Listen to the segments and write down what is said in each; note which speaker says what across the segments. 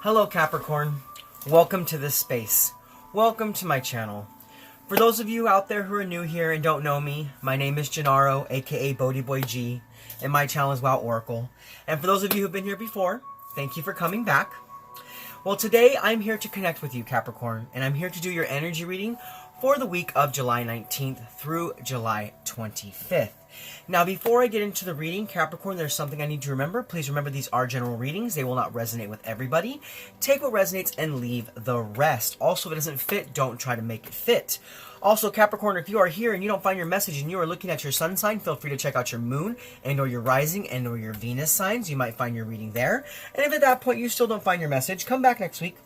Speaker 1: Hello Capricorn, welcome to this space. Welcome to my channel. For those of you out there who are new here and don't know me, my name is Gennaro, aka BhodiBoy G, and my channel is WoW Oracle. And for those of you who've been here before, thank you for coming back. Well, today I'm here to connect with you, Capricorn, and I'm here to do your energy reading for the week of July 19th through July 25th. Now, before I get into the reading, Capricorn, there's something I need to remember. Please remember these are general readings. They will not resonate with everybody. Take what resonates and leave the rest. Also, if it doesn't fit, don't try to make it fit. Also, Capricorn, if you are here and you don't find your message and you are looking at your sun sign, feel free to check out your moon and or your rising and or your Venus signs. You might find your reading there. And if at that point you still don't find your message, come back next week.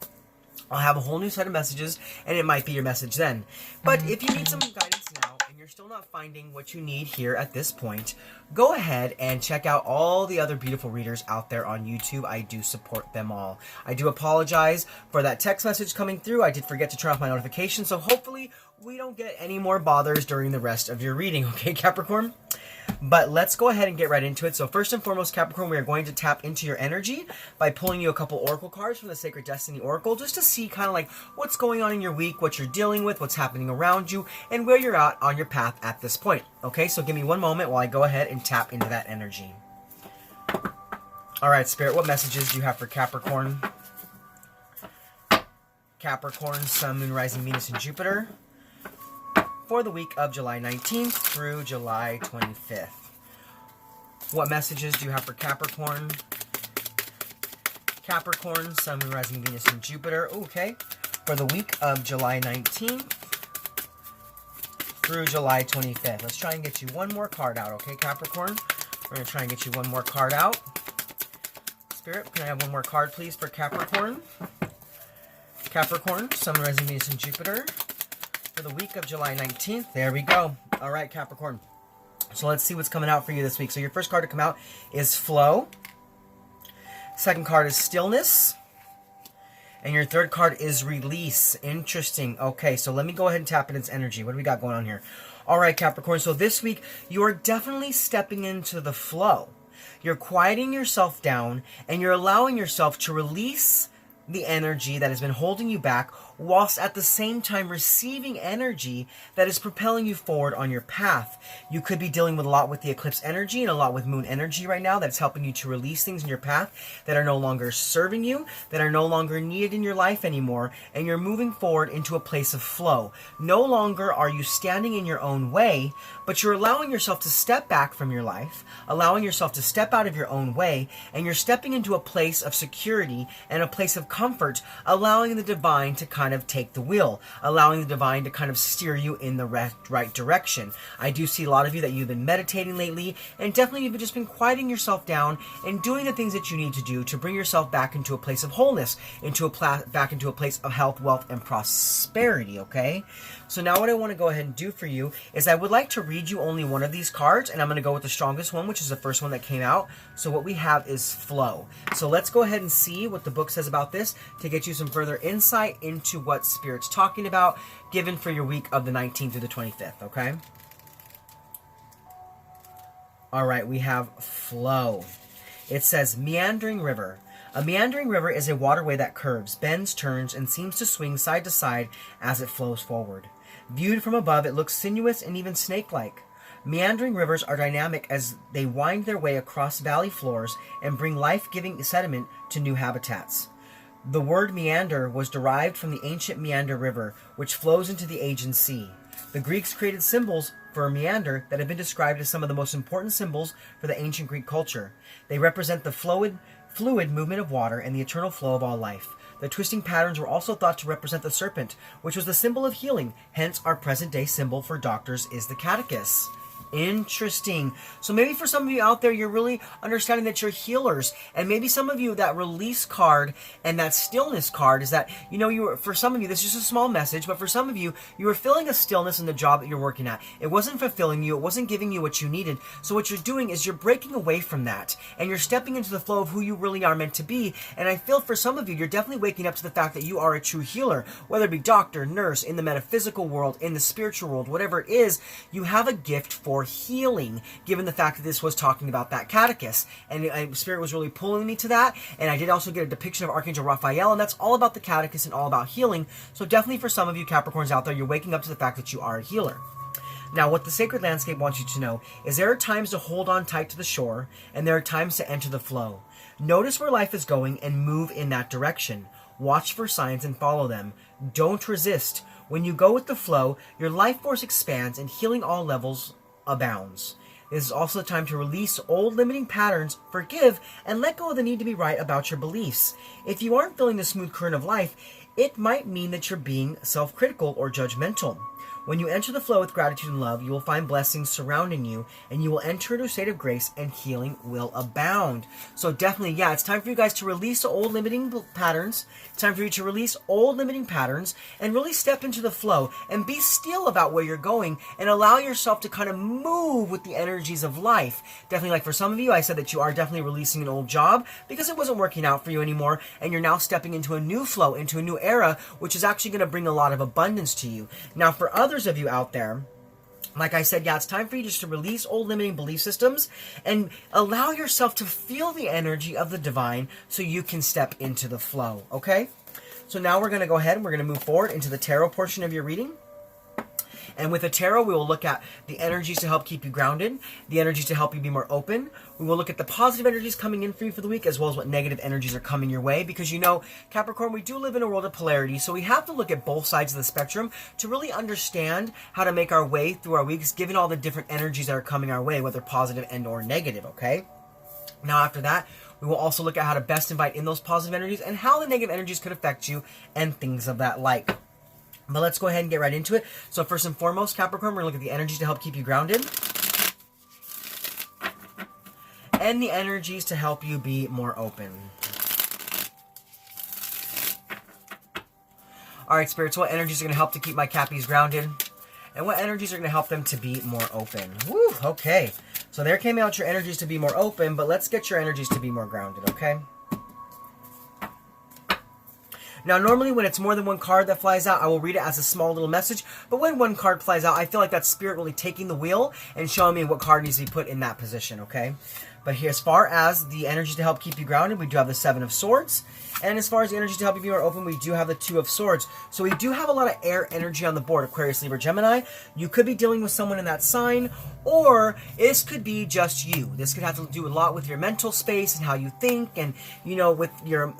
Speaker 1: I'll have a whole new set of messages, and it might be your message then. But if you need some guidance now, and you're still not finding what you need here at this point, go ahead and check out all the other beautiful readers out there on YouTube. I do support them all. I do apologize for that text message coming through. I did forget to turn off my notifications, so hopefully we don't get any more bothers during the rest of your reading, okay, Capricorn? But let's go ahead and get right into it. So first and foremost, Capricorn, we are going to tap into your energy by pulling you a couple oracle cards from the Sacred Destiny Oracle, just to see kind of like what's going on in your week, what you're dealing with, what's happening around you, and where you're at on your path at this point. Okay, so give me one moment while I go ahead and tap into that energy. All right, Spirit, what messages do you have for Capricorn? Capricorn, Sun, Moon, Rising, Venus, and Jupiter for the week of July 19th through July 25th. What messages do you have for Capricorn? Capricorn, Sun, Moon, Rising, Venus, and Jupiter. Okay. For the week of July 19th through July 25th. Let's try and get you one more card out, okay, Capricorn? We're going to try and get you one more card out. Spirit, can I have one more card, please, for Capricorn? Capricorn, Sun, Moon, Rising, Venus, and Jupiter for the week of July 19th. There we go. All right, Capricorn. So let's see what's coming out for you this week. So your first card to come out is Flow. Second card is Stillness. And your third card is Release. Interesting. Okay, so let me go ahead and tap in its energy. What do we got going on here? All right, Capricorn. So this week, you are definitely stepping into the flow. You're quieting yourself down, and you're allowing yourself to release the energy that has been holding you back, whilst at the same time receiving energy that is propelling you forward on your path. You could be dealing with a lot with the eclipse energy and a lot with moon energy right now that's helping you to release things in your path that are no longer serving you, that are no longer needed in your life anymore, and you're moving forward into a place of flow. No longer are you standing in your own way, but you're allowing yourself to step back from your life, allowing yourself to step out of your own way, and you're stepping into a place of security and a place of comfort, allowing the divine to kind of take the wheel, allowing the divine to kind of steer you in the right direction. I do see a lot of you that you've been meditating lately, and definitely you've just been quieting yourself down and doing the things that you need to do to bring yourself back into a place of wholeness, back into a place of health, wealth, and prosperity, okay? So now what I want to go ahead and do for you is I would like to read you only one of these cards, and I'm going to go with the strongest one, which is the first one that came out. So what we have is Flow. So let's go ahead and see what the book says about this to get you some further insight into what Spirit's talking about, given for your week of the 19th through the 25th, okay? All right, we have Flow. It says, Meandering River. A meandering river is a waterway that curves, bends, turns, and seems to swing side to side as it flows forward. Viewed from above, it looks sinuous and even snake-like. Meandering rivers are dynamic as they wind their way across valley floors and bring life-giving sediment to new habitats. The word meander was derived from the ancient Meander River, which flows into the Aegean Sea. The Greeks created symbols for a meander that have been described as some of the most important symbols for the ancient Greek culture. They represent the fluid movement of water and the eternal flow of all life. The twisting patterns were also thought to represent the serpent, which was the symbol of healing. Hence, our present-day symbol for doctors is the caduceus. Interesting. So maybe for some of you out there, you're really understanding that you're healers. And maybe some of you, that release card and that stillness card is that, you know, for some of you, this is just a small message, but for some of you, you were feeling a stillness in the job that you're working at. It wasn't fulfilling you. It wasn't giving you what you needed. So what you're doing is you're breaking away from that and you're stepping into the flow of who you really are meant to be. And I feel for some of you, you're definitely waking up to the fact that you are a true healer, whether it be doctor, nurse, in the metaphysical world, in the spiritual world, whatever it is, you have a gift for for healing, given the fact that this was talking about that catechist. And Spirit was really pulling me to that. And I did also get a depiction of Archangel Raphael, and that's all about the catechist and all about healing. So definitely for some of you Capricorns out there, you're waking up to the fact that you are a healer. Now, what the Sacred Landscape wants you to know is there are times to hold on tight to the shore, and there are times to enter the flow. Notice where life is going and move in that direction. Watch for signs and follow them. Don't resist. When you go with the flow, your life force expands and healing all levels abounds. This is also the time to release old limiting patterns, forgive, and let go of the need to be right about your beliefs. If you aren't feeling the smooth current of life, it might mean that you're being self-critical or judgmental. When you enter the flow with gratitude and love, you will find blessings surrounding you, and you will enter into a state of grace, and healing will abound. So definitely, yeah, it's time for you guys to release the old limiting patterns. It's time for you to release old limiting patterns and really step into the flow and be still about where you're going and allow yourself to kind of move with the energies of life. Definitely, like for some of you, I said that you are definitely releasing an old job because it wasn't working out for you anymore, and you're now stepping into a new flow, into a new era, which is actually going to bring a lot of abundance to you. Now, for others of you out there, like I said, yeah, it's time for you just to release old limiting belief systems and allow yourself to feel the energy of the divine so you can step into the flow, okay? So now we're going to go ahead and we're going to move forward into the tarot portion of your reading. And with the tarot, we will look at the energies to help keep you grounded, the energies to help you be more open. We will look at the positive energies coming in for you for the week, as well as what negative energies are coming your way. Because you know, Capricorn, we do live in a world of polarity, so we have to look at both sides of the spectrum to really understand how to make our way through our weeks, given all the different energies that are coming our way, whether positive and or negative, okay? Now after that, we will also look at how to best invite in those positive energies and how the negative energies could affect you and things of that like. But let's go ahead and get right into it. So first and foremost, Capricorn, we're going to look at the energies to help keep you grounded. And the energies to help you be more open. Alright, Spirits, what energies are going to help to keep my Cappies grounded? And what energies are going to help them to be more open? Woo, okay. So there came out your energies to be more open, but let's get your energies to be more grounded, okay? Now, normally when it's more than one card that flies out, I will read it as a small little message. But when one card flies out, I feel like that's Spirit really taking the wheel and showing me what card needs to be put in that position, okay? But here, as far as the energies to help keep you grounded, we do have the Seven of Swords. And as far as the energies to help you be more open, we do have the Two of Swords. So we do have a lot of air energy on the board, Aquarius, Libra, Gemini. You could be dealing with someone in that sign, or this could be just you. This could have to do a lot with your mental space and how you think, and, you know, with your,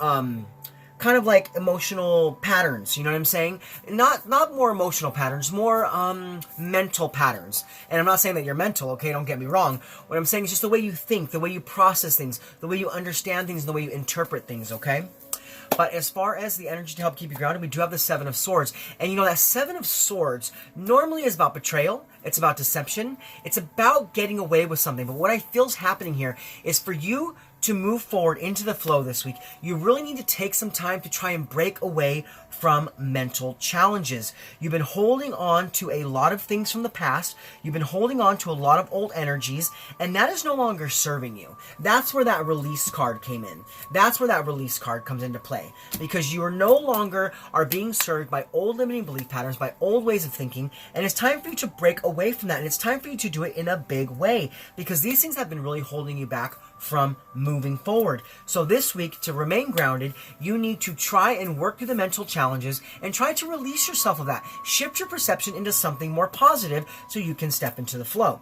Speaker 1: kind of like emotional patterns, you know what I'm saying? Not more emotional patterns, more mental patterns. And I'm not saying that you're mental, okay? Don't get me wrong. What I'm saying is just the way you think, the way you process things, the way you understand things, the way you interpret things, okay? But as far as the energy to help keep you grounded, we do have the Seven of Swords. And you know, that Seven of Swords normally is about betrayal. It's about deception. It's about getting away with something. But what I feel is happening here is for you to move forward into the flow this week, you really need to take some time to try and break away from mental challenges. You've been holding on to a lot of things from the past. You've been holding on to a lot of old energies, and that is no longer serving you. That's where that release card came in. That's where that release card comes into play, because you are no longer are being served by old limiting belief patterns, by old ways of thinking, and it's time for you to break away from that, and it's time for you to do it in a big way, because these things have been really holding you back from moving forward. So this week, to remain grounded, you need to try and work through the mental challenges and try to release yourself of that. Shift your perception into something more positive so you can step into the flow.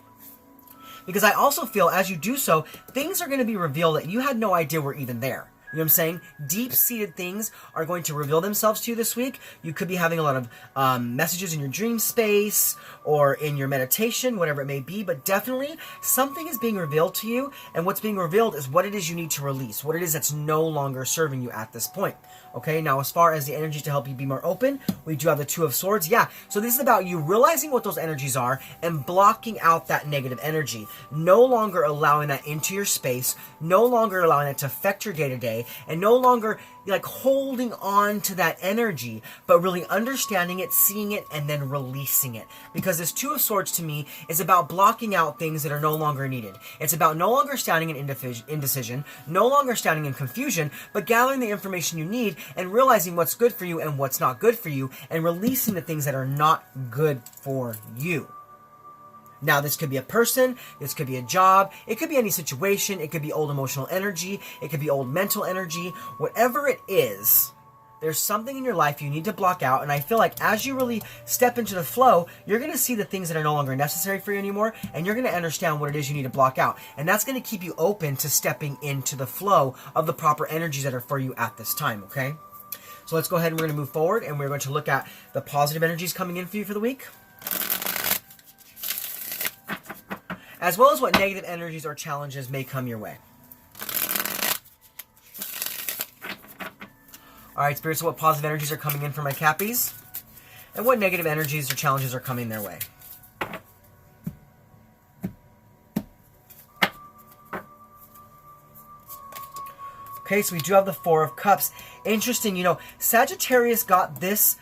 Speaker 1: Because I also feel as you do so, things are going to be revealed that you had no idea were even there. You know what I'm saying? Deep-seated things are going to reveal themselves to you this week. You could be having a lot of messages in your dream space or in your meditation, whatever it may be, but definitely something is being revealed to you, and what's being revealed is what it is you need to release, what it is that's no longer serving you at this point. Okay, now as far as the energy to help you be more open, we do have the Two of Swords. Yeah, so this is about you realizing what those energies are and blocking out that negative energy. No longer allowing that into your space, no longer allowing that to affect your day-to-day, and no longer like holding on to that energy, but really understanding it, seeing it, and then releasing it. Because this Two of Swords to me is about blocking out things that are no longer needed. It's about no longer standing in indecision, no longer standing in confusion, but gathering the information you need and realizing what's good for you and what's not good for you, and releasing the things that are not good for you. Now, this could be a person, this could be a job, it could be any situation, it could be old emotional energy, it could be old mental energy, whatever it is, there's something in your life you need to block out, and I feel like as you really step into the flow, you're going to see the things that are no longer necessary for you anymore, and you're going to understand what it is you need to block out, and that's going to keep you open to stepping into the flow of the proper energies that are for you at this time, okay? So let's go ahead and we're going to move forward, and we're going to look at the positive energies coming in for you for the week, as well as what negative energies or challenges may come your way. Alright, Spirit, so what positive energies are coming in for my Cappies? And what negative energies or challenges are coming their way? Okay, so we do have the Four of Cups. Interesting, you know, Sagittarius got this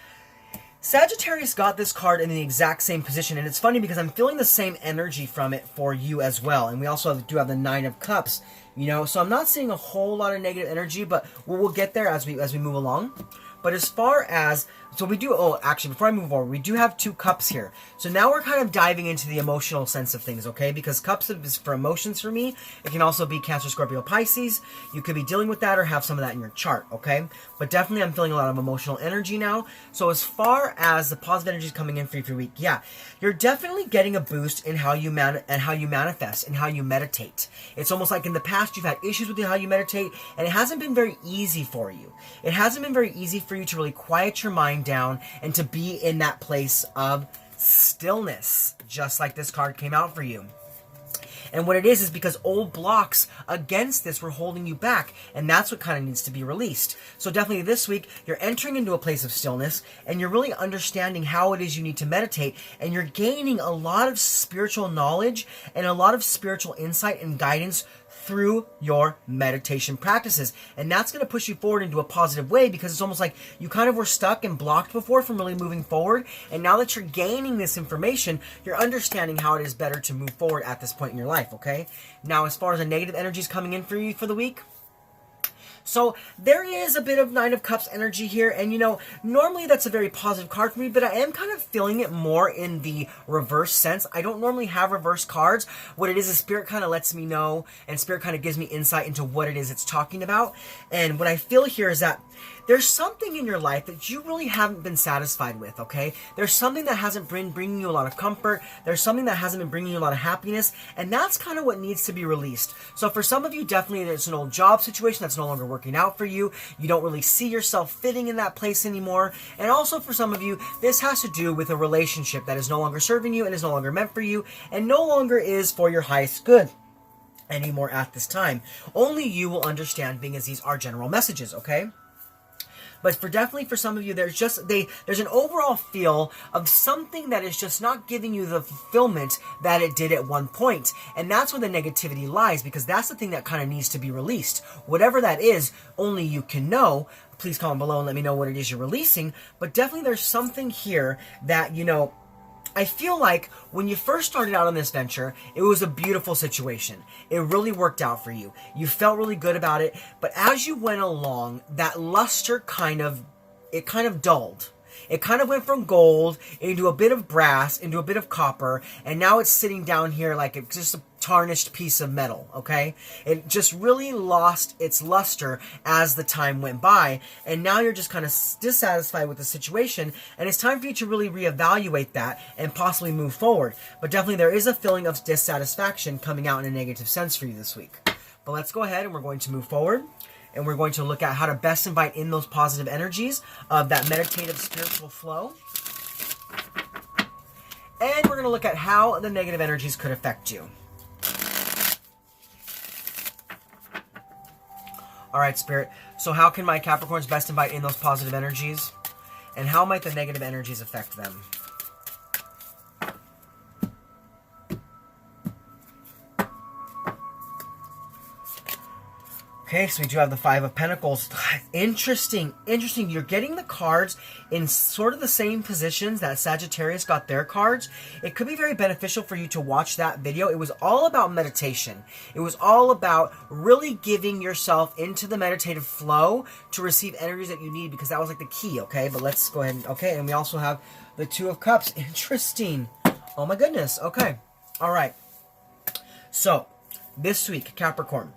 Speaker 1: card in the exact same position, and it's funny because I'm feeling the same energy from it for you as well. And we also do have the Nine of Cups, you know, so I'm not seeing a whole lot of negative energy, but we'll get there as we move along. But as far as, so we do, oh, actually, before I move forward, we do have two cups here. So now we're kind of diving into the emotional sense of things, okay? Because cups is for emotions for me. It can also be Cancer, Scorpio, Pisces. You could be dealing with that or have some of that in your chart, okay? But definitely I'm feeling a lot of emotional energy now. So as far as the positive energies coming in for you for your week, yeah, you're definitely getting a boost in how you manifest and how you meditate. It's almost like in the past you've had issues with how you meditate, and it hasn't been very easy for you. It hasn't been very easy for you to really quiet your mind down and to be in that place of stillness, just like this card came out for you. And what it is because old blocks against this were holding you back, and that's what kind of needs to be released. So definitely this week, you're entering into a place of stillness, and you're really understanding how it is you need to meditate, and you're gaining a lot of spiritual knowledge and a lot of spiritual insight and guidance through your meditation practices. And that's going to push you forward into a positive way, because it's almost like you kind of were stuck and blocked before from really moving forward. And now that you're gaining this information, you're understanding how it is better to move forward at this point in your life, okay? Now, as far as the negative energies coming in for you for the week, so there is a bit of Nine of Cups energy here, and you know, normally that's a very positive card for me, but I am kind of feeling it more in the reverse sense. I don't normally have reverse cards. What it is Spirit kind of lets me know, and Spirit kind of gives me insight into what it is it's talking about. And what I feel here is that there's something in your life that you really haven't been satisfied with, okay? There's something that hasn't been bringing you a lot of comfort. There's something that hasn't been bringing you a lot of happiness, and that's kind of what needs to be released. So for some of you, definitely it's an old job situation that's no longer working out for you. You don't really see yourself fitting in that place anymore. And also for some of you, this has to do with a relationship that is no longer serving you and is no longer meant for you and no longer is for your highest good anymore at this time. Only you will understand, being as these are general messages, okay? But definitely for some of you, there's an overall feel of something that is just not giving you the fulfillment that it did at one point. And that's where the negativity lies, because that's the thing that kind of needs to be released. Whatever that is, only you can know. Please comment below and let me know what it is you're releasing. But definitely there's something here that, you know, I feel like when you first started out on this venture, it was a beautiful situation. It really worked out for you. You felt really good about it. But as you went along, that luster kind of dulled. It kind of went from gold into a bit of brass, into a bit of copper, and now it's sitting down here like it's just a tarnished piece of metal, okay? It just really lost its luster as the time went by, and now you're just kind of dissatisfied with the situation, and it's time for you to really reevaluate that and possibly move forward. But definitely there is a feeling of dissatisfaction coming out in a negative sense for you this week. But let's go ahead and we're going to move forward. And we're going to look at how to best invite in those positive energies of that meditative spiritual flow. And we're going to look at how the negative energies could affect you. Alright, Spirit. So how can my Capricorns best invite in those positive energies? And how might the negative energies affect them? Okay, so we do have the Five of Pentacles. Interesting. You're getting the cards in sort of the same positions that Sagittarius got their cards. It could be very beneficial for you to watch that video. It was all about meditation. It was all about really giving yourself into the meditative flow to receive energies that you need, because that was like the key, okay? But let's go ahead and, okay, and we also have the Two of Cups. Interesting. Oh my goodness, okay. All right. So, this week, Capricorn,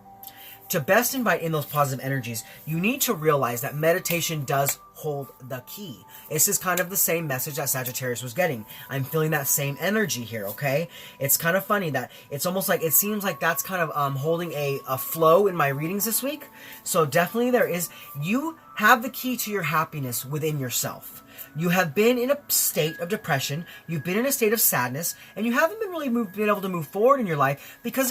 Speaker 1: to best invite in those positive energies, you need to realize that meditation does hold the key. This is kind of the same message that Sagittarius was getting. I'm feeling that same energy here, okay? It's kind of funny that it's almost like, it seems like that's kind of holding a flow in my readings this week. So definitely you have the key to your happiness within yourself. You have been in a state of depression, you've been in a state of sadness, and you haven't been really been able to move forward in your life because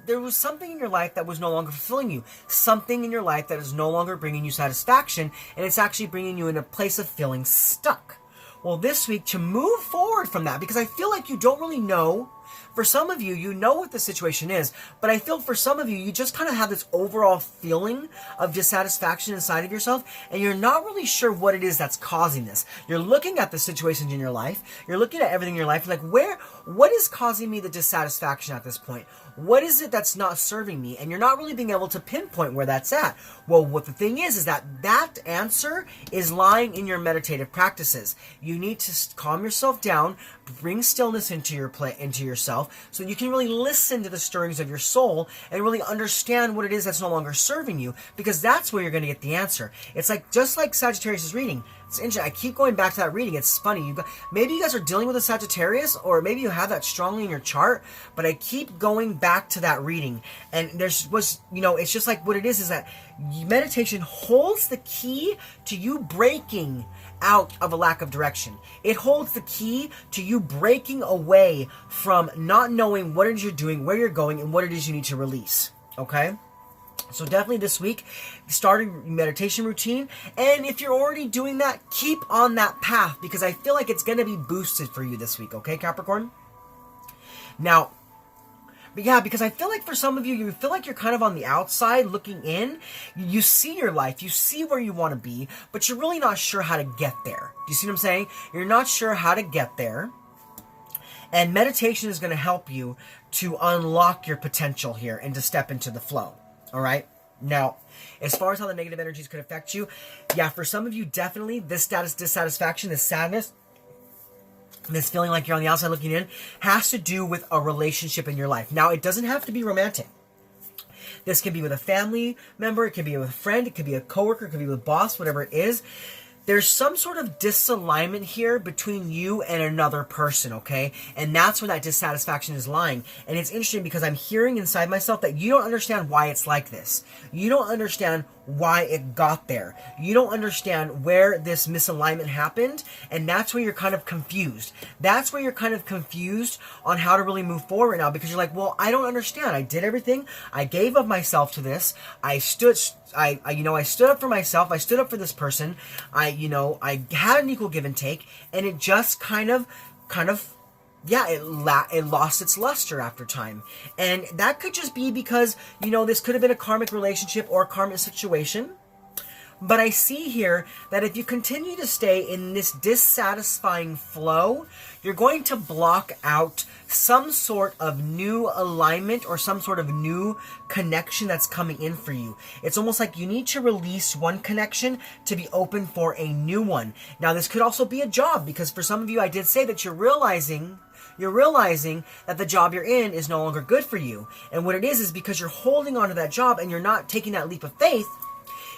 Speaker 1: there was something in your life that was no longer fulfilling you. Something in your life that is no longer bringing you satisfaction, and it's actually bringing you in a place of feeling stuck. Well, this week, to move forward from that, because I feel like you don't really know. For some of you, you know what the situation is, but I feel for some of you, you just kind of have this overall feeling of dissatisfaction inside of yourself, and you're not really sure what it is that's causing this. You're looking at the situations in your life, you're looking at everything in your life, like what is causing me the dissatisfaction at this point? What is it that's not serving me? And you're not really being able to pinpoint where that's at. Well, what the thing is that answer is lying in your meditative practices. You need to calm yourself down, bring stillness into yourself, so you can really listen to the stirrings of your soul and really understand what it is that's no longer serving you, because that's where you're going to get the answer. It's like, just like Sagittarius' reading. It's interesting. I keep going back to that reading. It's funny. Maybe you guys are dealing with a Sagittarius, or maybe you have that strongly in your chart, but I keep going back to that reading. And it's just like what it is that meditation holds the key to you breaking out of a lack of direction. It holds the key to you breaking away from not knowing what it is you're doing, where you're going, and what it is you need to release. Okay? So definitely this week, start a meditation routine. And if you're already doing that, keep on that path, because I feel like it's going to be boosted for you this week. Okay, Capricorn? Now, but yeah, because I feel like for some of you, you feel like you're kind of on the outside looking in. You see your life, you see where you want to be, but you're really not sure how to get there. Do you see what I'm saying? You're not sure how to get there. And meditation is going to help you to unlock your potential here and to step into the flow. All right? Now, as far as how the negative energies could affect you, yeah, for some of you, definitely this dissatisfaction, this sadness, this feeling like you're on the outside looking in, has to do with a relationship in your life. Now, it doesn't have to be romantic. This can be with a family member, it can be with a friend, it could be a coworker, it could be with a boss, whatever it is. There's some sort of disalignment here between you and another person, okay? And that's where that dissatisfaction is lying. And it's interesting because I'm hearing inside myself that you don't understand why it's like this. You don't understand why it got there. You don't understand where this misalignment happened, and that's where you're kind of confused. That's where you're kind of confused on how to really move forward now, because you're like, well, I don't understand. I did everything. I gave of myself to this. I stood up for myself. I stood up for this person. I had an equal give and take, and it just it lost its luster after time. And that could just be because, this could have been a karmic relationship or a karmic situation. But I see here that if you continue to stay in this dissatisfying flow, you're going to block out some sort of new alignment or some sort of new connection that's coming in for you. It's almost like you need to release one connection to be open for a new one. Now, this could also be a job, because for some of you, I did say that you're realizing that the job you're in is no longer good for you. And what it is because you're holding on to that job and you're not taking that leap of faith.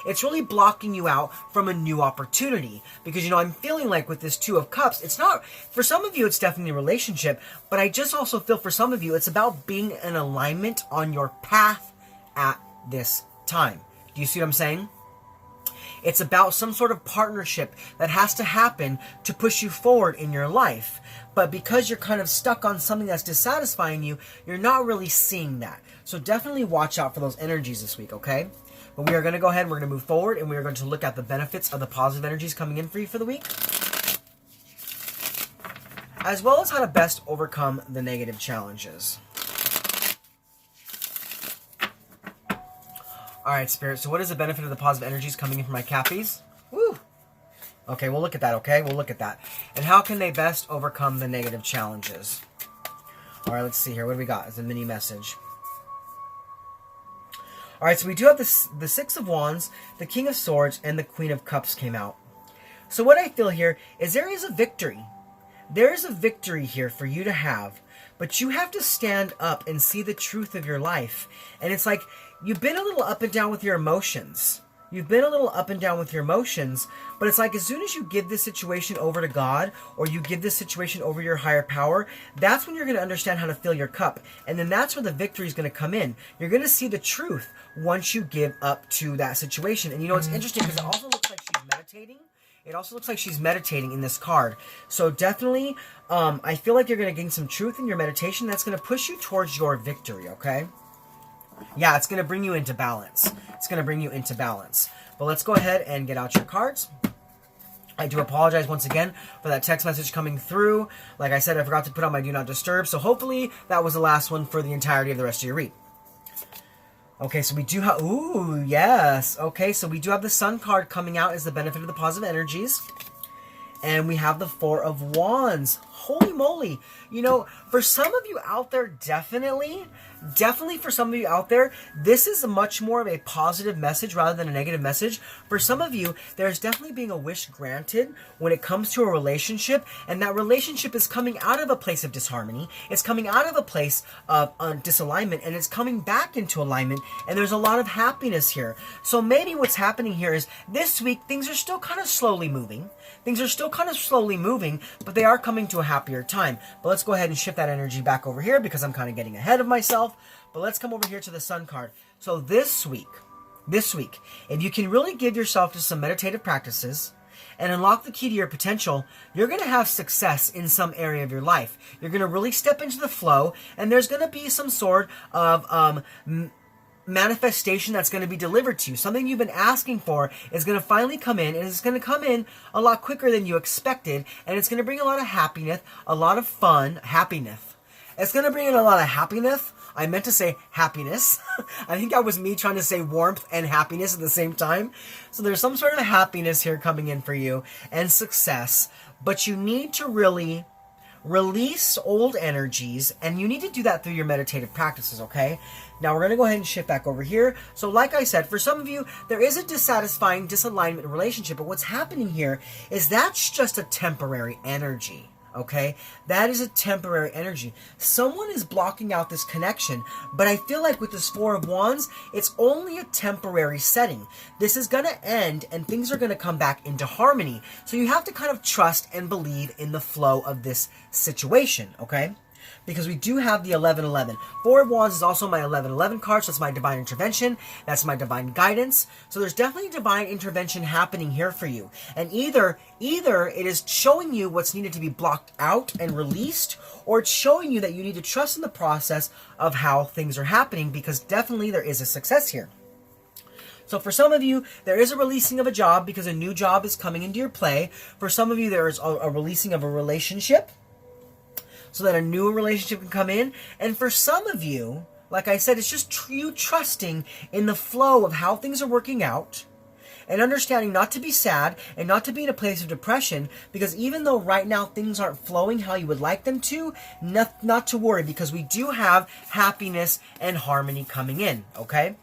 Speaker 1: It's really blocking you out from a new opportunity. Because, I'm feeling like with this Two of Cups, it's not, for some of you, it's definitely a relationship, but I just also feel for some of you, it's about being in alignment on your path at this time. Do you see what I'm saying? It's about some sort of partnership that has to happen to push you forward in your life. But because you're kind of stuck on something that's dissatisfying you, you're not really seeing that. So definitely watch out for those energies this week, okay? But we are going to go ahead and we're going to move forward, and we are going to look at the benefits of the positive energies coming in for you for the week, as well as how to best overcome the negative challenges. Alright, Spirit, so what is the benefit of the positive energies coming in from my Cappies? Woo! Okay, we'll look at that, okay? We'll look at that. And how can they best overcome the negative challenges? Alright, let's see here. What do we got as a mini message? Alright, so we do have the Six of Wands, the King of Swords, and the Queen of Cups came out. So what I feel here is there is a victory. There is a victory here for you to have. but you have to stand up and see the truth of your life. And it's like, you've been a little up and down with your emotions. You've been a little up and down with your emotions, but it's like as soon as you give this situation over to God, or you give this situation over your higher power, that's when you're going to understand how to fill your cup. And then that's where the victory is going to come in. You're going to see the truth once you give up to that situation. And you know, it's interesting because it also looks like she's meditating. It also looks like she's meditating in this card. So definitely, I feel like you're going to gain some truth in your meditation. That's going to push you towards your victory, okay? Yeah, it's going to bring you into balance. It's going to bring you into balance. But let's go ahead and get out your cards. I do apologize once again for that text message coming through. Like I said, I forgot to put on my Do Not Disturb. So hopefully that was the last one for the entirety of the rest of your read. Okay, so we do have... Ooh, yes. Okay, so we do have the Sun card coming out as the benefit of the positive energies. And we have the Four of Wands. Holy moly. You know, for some of you out there, definitely for some of you out there, this is much more of a positive message rather than a negative message. For some of you, there's definitely being a wish granted when it comes to a relationship, and that relationship is coming out of a place of disharmony. It's coming out of a place of disalignment, and it's coming back into alignment, and there's a lot of happiness here. So maybe what's happening here is this week, things are still kind of slowly moving. Things are still kind of slowly moving, but they are coming to a happier time. But let's go ahead and shift that energy back over here because I'm kind of getting ahead of myself. But let's come over here to the Sun card. So this week, if you can really give yourself to some meditative practices and unlock the key to your potential, you're going to have success in some area of your life. You're going to really step into the flow, and there's going to be some sort of manifestation that's going to be delivered to you. Something you've been asking for is going to finally come in, and it's going to come in a lot quicker than you expected, and it's going to bring a lot of happiness, a lot of fun, happiness. It's going to bring in a lot of happiness. I meant to say happiness. I think that was me trying to say warmth and happiness at the same time. So there's some sort of happiness here coming in for you and success, but you need to really release old energies, and you need to do that through your meditative practices, okay? Now we're going to go ahead and shift back over here. So like I said, for some of you, there is a dissatisfying disalignment relationship, but what's happening here is that's just a temporary energy. Okay, that is a temporary energy. Someone is blocking out this connection, but I feel like with this Four of Wands, it's only a temporary setting. This is going to end and things are going to come back into harmony. So you have to kind of trust and believe in the flow of this situation, okay? Because we do have the 1111. Four of Wands is also my 1111 card, so that's my divine intervention. That's my divine guidance. So there's definitely divine intervention happening here for you. And either it is showing you what's needed to be blocked out and released, or it's showing you that you need to trust in the process of how things are happening, because definitely there is a success here. So for some of you, there is a releasing of a job because a new job is coming into your play. For some of you, there is a releasing of a relationship, so that a new relationship can come in. And for some of you, like I said, it's just you trusting in the flow of how things are working out and understanding not to be sad and not to be in a place of depression, because even though right now things aren't flowing how you would like them to, not to worry, because we do have happiness and harmony coming in, okay?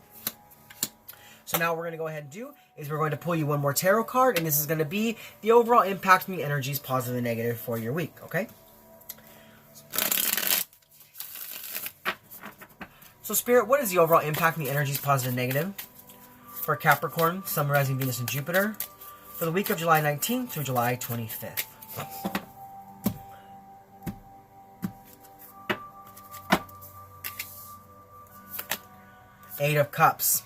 Speaker 1: So now what we're going to go ahead and do is we're going to pull you one more tarot card, and this is going to be the overall impact on the energies, positive and negative, for your week, okay? So Spirit, what is the overall impact on the energies, positive and negative, for Capricorn, Sun, Rising, Venus, and Jupiter for the week of July 19th through July 25th? Eight of Cups.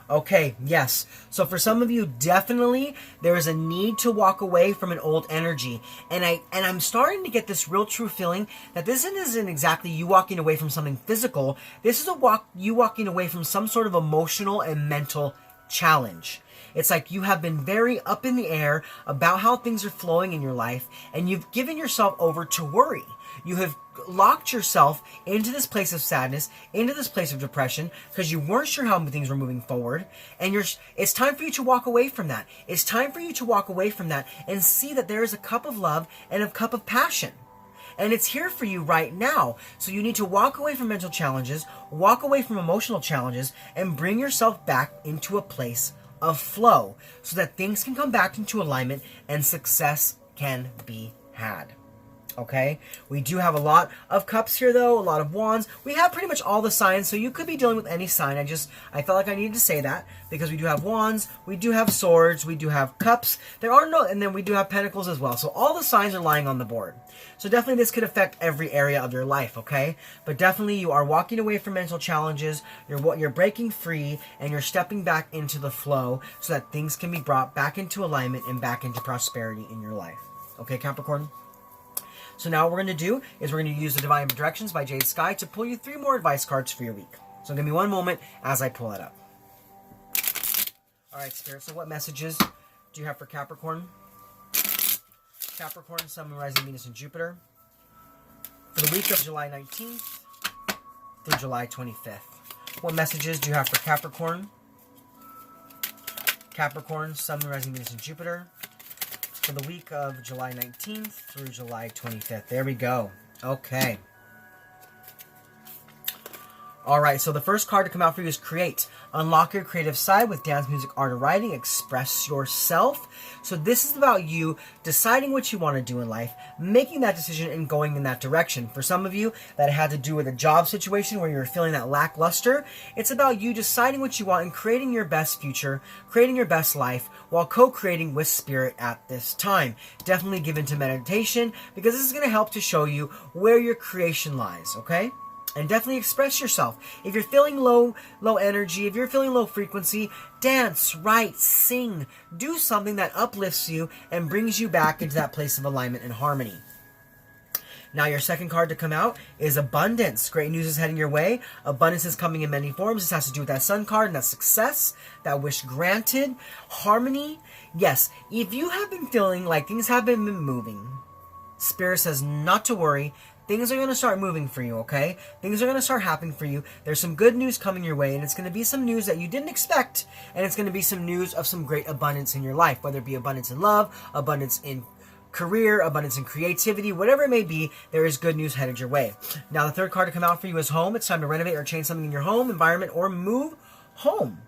Speaker 1: Okay, yes. So for some of you, definitely there is a need to walk away from an old energy. And I'm starting to get this real true feeling that this isn't exactly you walking away from something physical. This is you walking away from some sort of emotional and mental challenge. It's like you have been very up in the air about how things are flowing in your life, and you've given yourself over to worry. You have locked yourself into this place of sadness, into this place of depression, because you weren't sure how things were moving forward, and it's time for you to walk away from that. It's time for you to walk away from that and see that there is a cup of love and a cup of passion. And it's here for you right now. So you need to walk away from mental challenges, walk away from emotional challenges, and bring yourself back into a place of flow so that things can come back into alignment and success can be had. Okay, we do have a lot of cups here though, a lot of wands. We have pretty much all the signs, so you could be dealing with any sign. I felt like I needed to say that because we do have wands, we do have swords, we do have cups. And then we do have pentacles as well. So all the signs are lying on the board. So definitely this could affect every area of your life, okay? But definitely you are walking away from mental challenges, you're breaking free, and you're stepping back into the flow so that things can be brought back into alignment and back into prosperity in your life. Okay, Capricorn? So now what we're going to do is we're going to use the Divine Directions by Jade-Sky to pull you 3 more advice cards for your week. So give me one moment as I pull it up. Alright, Spirit, so what messages do you have for Capricorn? Capricorn, Sun, Moon, Rising, Venus, and Jupiter. For the week of July 19th through July 25th. What messages do you have for Capricorn? Capricorn, Sun, Moon, Rising, Venus, and Jupiter. For the week of July 19th through July 25th. There we go. Okay. Alright, so the first card to come out for you is Create. Unlock your creative side with dance, music, art, or writing. Express yourself. So this is about you deciding what you want to do in life, making that decision, and going in that direction. For some of you, that had to do with a job situation where you're feeling that lackluster. It's about you deciding what you want and creating your best future, creating your best life, while co-creating with Spirit at this time. Definitely give into meditation, because this is going to help to show you where your creation lies, okay? And definitely express yourself. If you're feeling low energy, if you're feeling low frequency, dance, write, sing. Do something that uplifts you and brings you back into that place of alignment and harmony. Now your second card to come out is Abundance. Great news is heading your way. Abundance is coming in many forms. This has to do with that Sun card and that success, that wish granted, harmony. Yes, if you have been feeling like things have been moving, Spirit says not to worry. Things are going to start moving for you, okay? Things are going to start happening for you. There's some good news coming your way, and it's going to be some news that you didn't expect, and it's going to be some news of some great abundance in your life, whether it be abundance in love, abundance in career, abundance in creativity, whatever it may be, there is good news headed your way. Now, the third card to come out for you is Home. It's time to renovate or change something in your home, environment, or move home.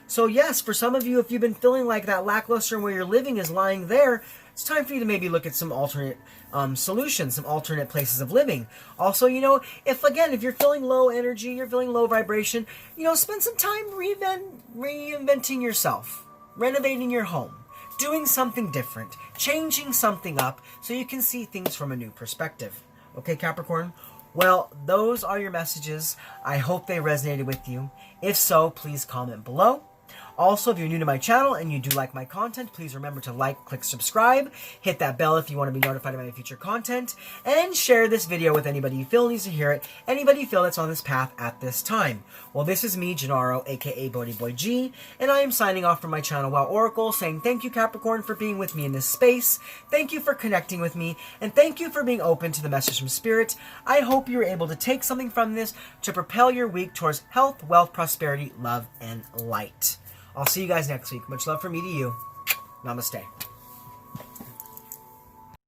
Speaker 1: So yes, for some of you, if you've been feeling like that lackluster where you're living is lying there, it's time for you to maybe look at some alternate solutions, some alternate places of living. Also, if you're feeling low energy, you're feeling low vibration, spend some time reinventing yourself, renovating your home, doing something different, changing something up so you can see things from a new perspective. Okay, Capricorn? Well, those are your messages. I hope they resonated with you. If so, please comment below. Also, if you're new to my channel and you do like my content, please remember to like, click, subscribe, hit that bell if you want to be notified of my future content, and share this video with anybody you feel needs to hear it, anybody you feel that's on this path at this time. Well, this is me, Gennaro, aka BhodiBoy G, and I am signing off from my channel, Wow Oracle, saying thank you, Capricorn, for being with me in this space, thank you for connecting with me, and thank you for being open to the message from Spirit. I hope you were able to take something from this to propel your week towards health, wealth, prosperity, love, and light. I'll see you guys next week. Much love from me to you. Namaste.